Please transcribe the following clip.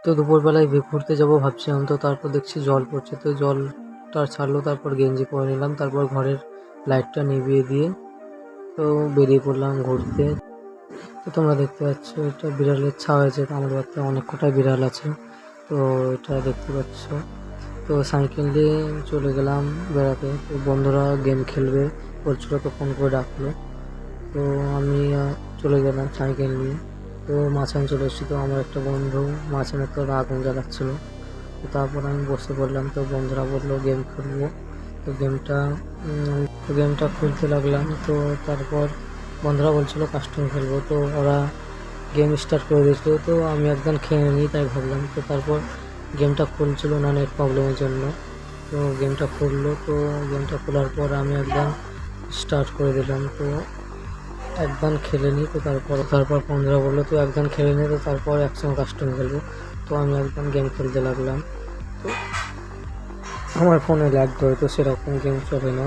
তো দুপুরবেলায় ঘুরতে যাবো ভাবছিলাম, তো তারপর দেখছি জল পড়ছে, তো জলটা ছাড়লো, তারপর গেঞ্জি পরে নিলাম, তারপর ঘরের লাইটটা নিভিয়ে দিয়ে তো বেরিয়ে পড়লাম ঘুরতে। তো তোমরা দেখতে পাচ্ছ এটা বিড়ালের ছা হয়েছে, তো আমার বাড়িতে অনেক কটা বিড়াল আছে, তো এটা দেখতে পাচ্ছ। তো সাইকেল নিয়ে চলে গেলাম বেড়াতে, তো বন্ধুরা গেম খেলবে বলছিল, তো ফোন করে ডাকলো, তো আমি চলে গেলাম সাইকেল নিয়ে। তো মাঝখানে চলে এসেছি, তো আমার একটা বন্ধু মাঝখানে তো আগুন জ্বালাচ্ছিলো, তো তারপর আমি বসে পড়লাম, তো বন্ধুরা বললো গেম খেলবো, তো গেমটা খুলতে লাগলাম। তো তারপর বন্ধুরা বলছিল কাস্টম খেলবো, তো ওরা গেম স্টার্ট করে দিয়েছিল, তো আমি একদম খেয়ে নিই তাই ভাবলাম। তো তারপর গেমটা খুলছিল না নেট প্রবলেমের জন্য, তো গেমটা খুললো, তো গেমটা খোলার পর আমি একদম স্টার্ট করে দিলাম, তো একদম খেলে নিই। তো তারপর বন্ধুরা বললো তো একদম খেলে নিই, তো তারপর একসঙ্গে কাস্টম খেলবো। তো আমি একদম গেম খেলতে লাগলাম। তো আমার ফোনে ল্যাগ ধরে, তো সেরকম গেম চলে না।